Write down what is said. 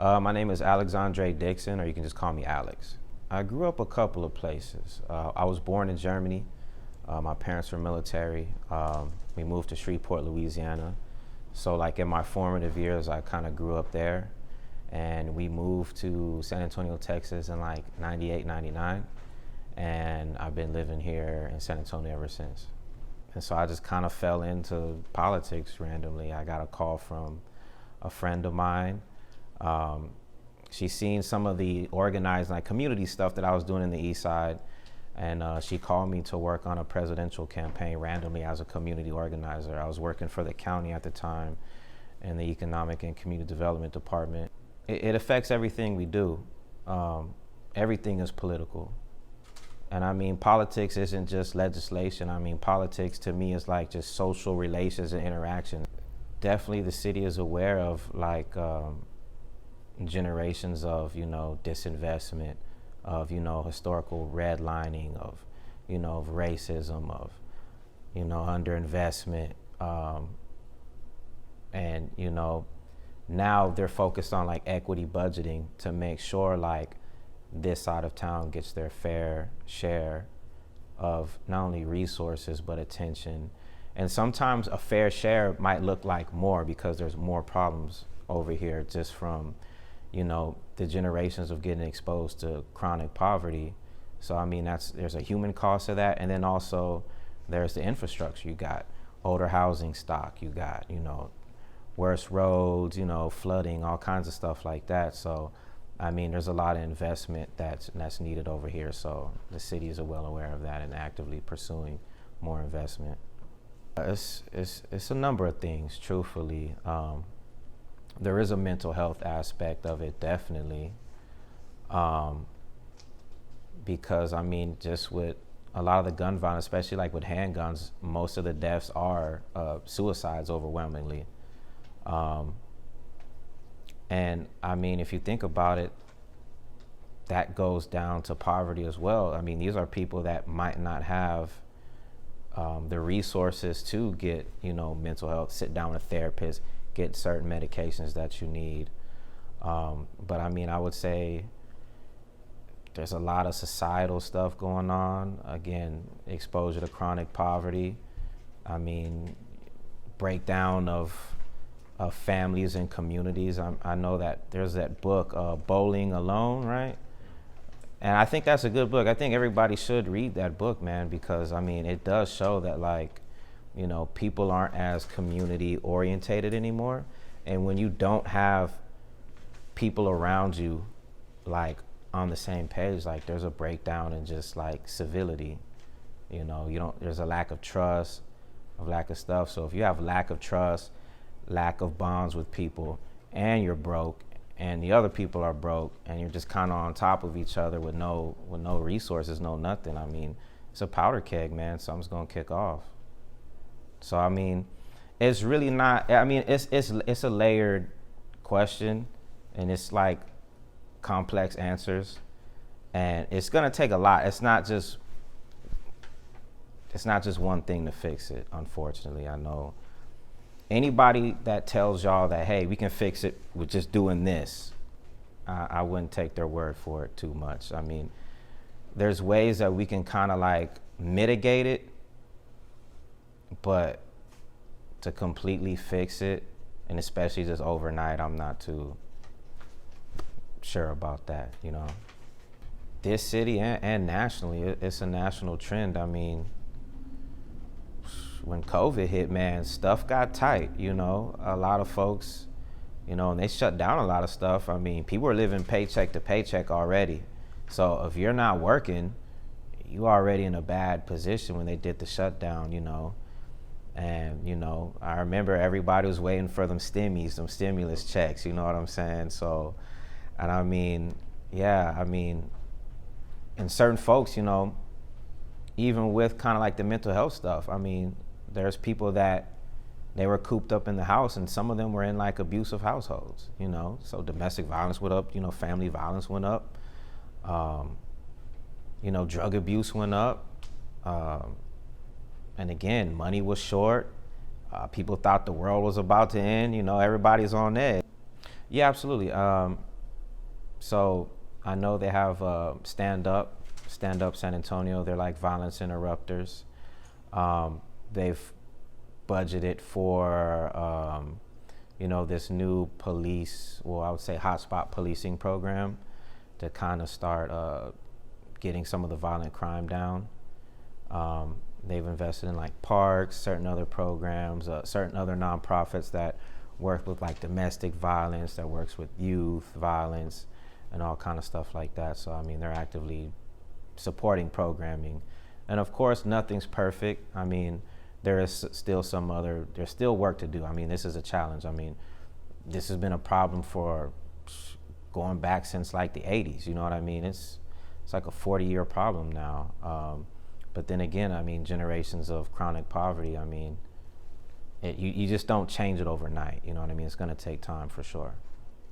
My name is Alexandre Dixon, or you can just call me Alex. I grew up a couple of places. I was born in Germany. My parents were military. We moved to Shreveport, Louisiana. So like in my formative years, I kind of grew up there. And we moved to San Antonio, Texas in like 98, 99. And I've been living here in San Antonio ever since. And so I just kind of fell into politics randomly. I got a call from a friend of mine. She's seen some of the organized like community stuff that I was doing in the East Side, and she called me to work on a presidential campaign randomly as a community organizer. I was working for the county at the time in the Economic and Community Development Department. It affects everything we do. Everything is political. And I mean, politics isn't just legislation. I mean, politics to me is like just social relations and interaction. Definitely the city is aware of like generations of, disinvestment, of, historical redlining, of, of racism, of, underinvestment. And, now they're focused on like equity budgeting to make sure like this side of town gets their fair share of not only resources, but attention. And sometimes a fair share might look like more because there's more problems over here just from, the generations of getting exposed to chronic poverty. So, I mean, there's a human cost to that. And then also there's the infrastructure. You got older housing stock, you got, worse roads, flooding, all kinds of stuff like that. So, I mean, there's a lot of investment that's needed over here. So the cities are well aware of that and actively pursuing more investment. It's a number of things, truthfully. There is a mental health aspect of it, definitely. Because, I mean, just with a lot of the gun violence, especially like with handguns, most of the deaths are suicides overwhelmingly. And I mean, if you think about it, that goes down to poverty as well. I mean, these are people that might not have the resources to get, mental health, sit down with a therapist, get certain medications that you need. But I mean, I would say there's a lot of societal stuff going on. Again, exposure to chronic poverty. I mean, breakdown of families and communities. I know that there's that book, Bowling Alone, right? And I think that's a good book. I think everybody should read that book, man, because I mean, it does show that like, people aren't as community orientated anymore. And when you don't have people around you, like on the same page, like there's a breakdown in just like civility, there's a lack of trust, a lack of stuff. So if you have lack of trust, lack of bonds with people, and you're broke, and the other people are broke, and you're just kind of on top of each other with no resources, no nothing. I mean, it's a powder keg, man. Something's gonna kick off. So I mean, it's really not. I mean, it's a layered question, and it's like complex answers, and it's gonna take a lot. It's not just one thing to fix it. Unfortunately, I know. Anybody that tells y'all that, hey, we can fix it with just doing this, I wouldn't take their word for it too much. I mean, there's ways that we can kind of like mitigate it, but to completely fix it, and especially just overnight, I'm not too sure about that, This city and nationally, it's a national trend. I mean, when COVID hit, man, stuff got tight, a lot of folks, and they shut down a lot of stuff. I mean, people were living paycheck to paycheck already. So if you're not working, you already in a bad position when they did the shutdown, And, I remember everybody was waiting for them stimulus checks, you know what I'm saying? So, and I mean, yeah, I mean, and certain folks, even with kind of like the mental health stuff, I mean, there's people that they were cooped up in the house, and some of them were in like abusive households, so domestic violence went up, family violence went up, drug abuse went up. And again, money was short. People thought the world was about to end, everybody's on edge. Yeah, absolutely. So I know they have Stand Up San Antonio. They're like violence interrupters. They've budgeted for this new police, well, I would say hotspot policing program to kind of start getting some of the violent crime down. They've invested in like parks, certain other programs, certain other nonprofits that work with like domestic violence, that works with youth violence, and all kind of stuff like that. So I mean, they're actively supporting programming, and of course, nothing's perfect. I mean, there's still work to do. I mean, this is a challenge. I mean, this has been a problem for going back since like the 80s. You know what I mean? It's like a 40-year problem now. But then again, I mean, generations of chronic poverty. I mean, you just don't change it overnight. You know what I mean? It's going to take time for sure.